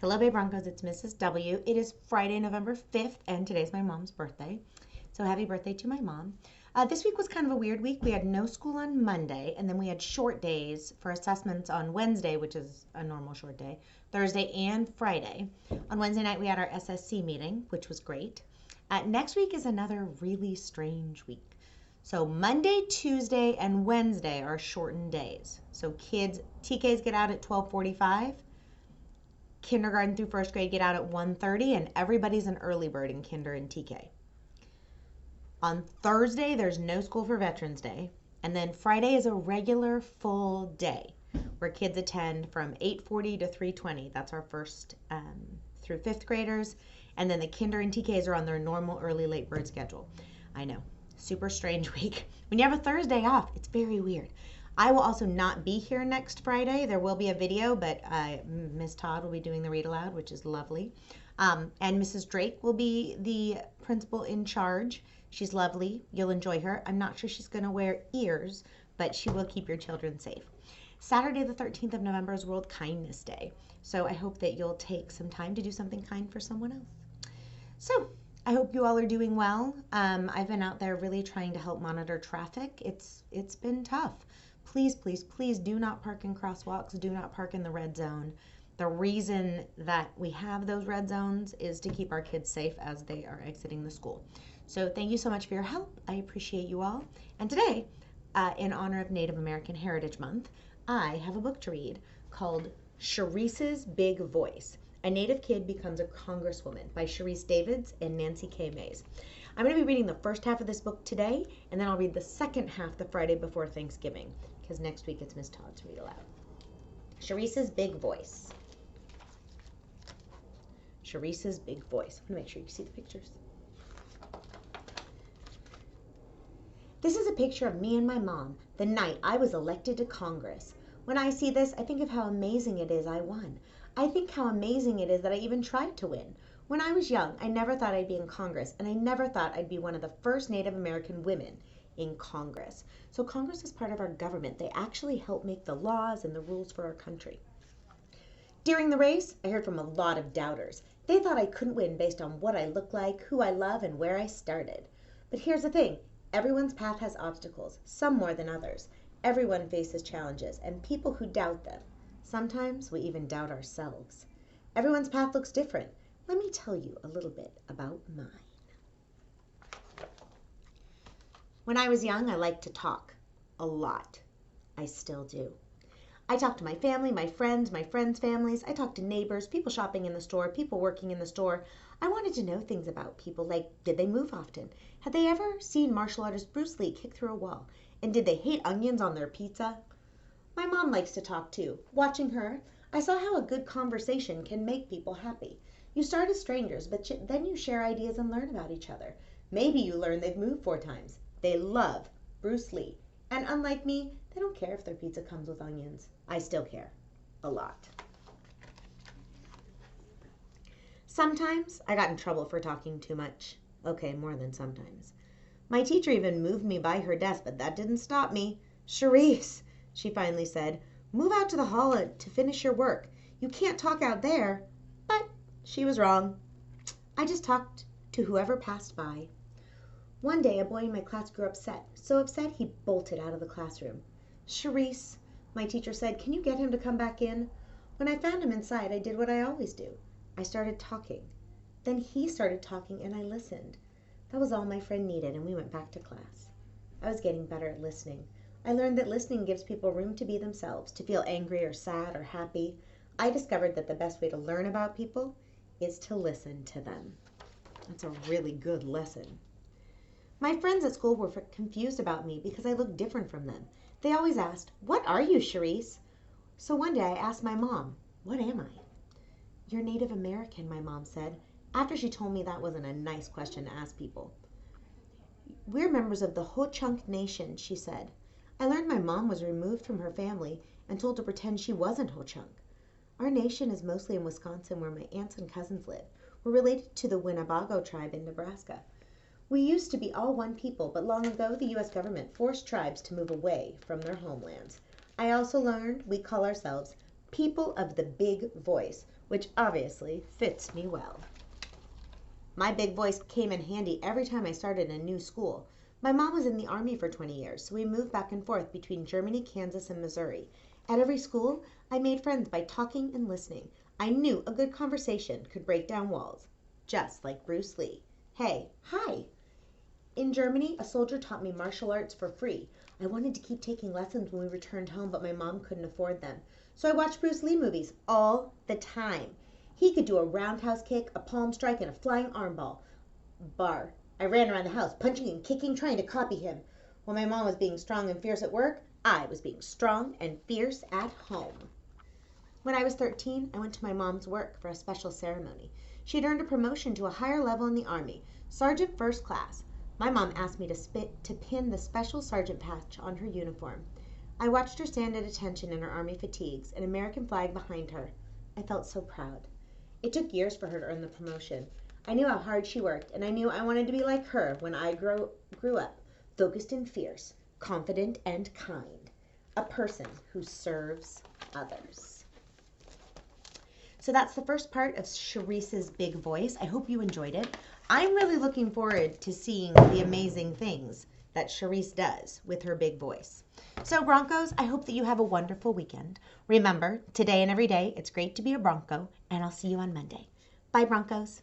Hello, Bay Broncos. It's Mrs. W. It is Friday, November 5th, and today's my mom's birthday. So happy birthday to my mom. This week was kind of a weird week. We had no school on Monday, and then we had short days for assessments on Wednesday, which is a normal short day, Thursday and Friday. On Wednesday night, we had our SSC meeting, which was great. Next week is another really strange week. So Monday, Tuesday, and Wednesday are shortened days. So kids, TKs get out at 12:45. Kindergarten through first grade get out at 1:30, and everybody's an early bird in kinder and TK. On Thursday, there's no school for Veterans Day. And then Friday is a regular full day where kids attend from 8:40 to 3:20. That's our first through fifth graders. And then the kinder and TKs are on their normal early late bird schedule. I know, super strange week. When you have a Thursday off, it's very weird. I will also not be here next Friday. There will be a video, but Ms. Todd will be doing the read aloud, which is lovely. And Mrs. Drake will be the principal in charge. She's lovely. You'll enjoy her. I'm not sure she's going to wear ears, but she will keep your children safe. Saturday, the 13th of November is World Kindness Day. So I hope that you'll take some time to do something kind for someone else. So I hope you all are doing well. I've been out there really trying to help monitor traffic. It's been tough. Please, please, please do not park in crosswalks. Do not park in the red zone. The reason that we have those red zones is to keep our kids safe as they are exiting the school. So thank you so much for your help. I appreciate you all. And today, in honor of Native American Heritage Month, I have a book to read called Sharice's Big Voice. A Native Kid Becomes a Congresswoman by Sharice Davids and Nancy K. Mays. I'm going to be reading the first half of this book today, and then I'll read the second half the Friday before Thanksgiving, because next week it's Miss Todd's read aloud. Sharice's Big Voice. Sharice's Big Voice. I'm going to make sure you see the pictures. This is a picture of me and my mom the night I was elected to Congress. When I see this, I think of how amazing it is I won. I think how amazing it is that I even tried to win. When I was young, I never thought I'd be in Congress, and I never thought I'd be one of the first Native American women in Congress. So Congress is part of our government. They actually help make the laws and the rules for our country. During the race, I heard from a lot of doubters. They thought I couldn't win based on what I look like, who I love, and where I started. But here's the thing. Everyone's path has obstacles, some more than others. Everyone faces challenges, and people who doubt them. Sometimes we even doubt ourselves. Everyone's path looks different. Let me tell you a little bit about mine. When I was young, I liked to talk. A lot. I still do. I talk to my family, my friends' families. I talk to neighbors, people shopping in the store, people working in the store. I wanted to know things about people, like did they move often? Had they ever seen martial artist Bruce Lee kick through a wall? And did they hate onions on their pizza? My mom likes to talk too. Watching her, I saw how a good conversation can make people happy. You start as strangers, but then you share ideas and learn about each other. Maybe you learn they've moved 4 times. They love Bruce Lee. And unlike me, they don't care if their pizza comes with onions. I still care. A lot. Sometimes I got in trouble for talking too much. Okay, more than sometimes. My teacher even moved me by her desk, but that didn't stop me. Sharice, she finally said, move out to the hall to finish your work. You can't talk out there. But she was wrong. I just talked to whoever passed by. One day, a boy in my class grew upset. So upset, he bolted out of the classroom. Sharice, my teacher said, can you get him to come back in? When I found him inside, I did what I always do. I started talking. Then he started talking, and I listened. That was all my friend needed, and we went back to class. I was getting better at listening. I learned that listening gives people room to be themselves, to feel angry or sad or happy. I discovered that the best way to learn about people is to listen to them. That's a really good lesson. My friends at school were confused about me because I looked different from them. They always asked, what are you, Sharice? So one day I asked my mom, what am I? You're Native American, my mom said, after she told me that wasn't a nice question to ask people. We're members of the Ho-Chunk Nation, she said. I learned my mom was removed from her family and told to pretend she wasn't Ho-Chunk. Our nation is mostly in Wisconsin, where my aunts and cousins live. We're related to the Winnebago tribe in Nebraska. We used to be all one people, but long ago the U.S. government forced tribes to move away from their homelands. I also learned we call ourselves people of the big voice. which obviously fits me well. My big voice came in handy every time I started a new school. My mom was in the Army for 20 years, so we moved back and forth between Germany, Kansas, and Missouri. At every school, I made friends by talking and listening. I knew a good conversation could break down walls, just like Bruce Lee. Hey, hi! In Germany, a soldier taught me martial arts for free. I wanted to keep taking lessons when we returned home, but my mom couldn't afford them. So I watched Bruce Lee movies all the time. He could do a roundhouse kick, a palm strike, and a flying armbar. I ran around the house, punching and kicking, trying to copy him. When my mom was being strong and fierce at work, I was being strong and fierce at home. When I was 13, I went to my mom's work for a special ceremony. She had earned a promotion to a higher level in the Army, Sergeant First Class. My mom asked me to pin the special sergeant patch on her uniform. I watched her stand at attention in her Army fatigues, an American flag behind her. I felt so proud. It took years for her to earn the promotion. I knew how hard she worked, and I knew I wanted to be like her when I grew up, focused and fierce, confident and kind, a person who serves others. So that's the first part of Sharice's big voice. I hope you enjoyed it. I'm really looking forward to seeing the amazing things that Sharice does with her big voice. So Broncos, I hope that you have a wonderful weekend. Remember, today and every day, it's great to be a Bronco, and I'll see you on Monday. Bye, Broncos.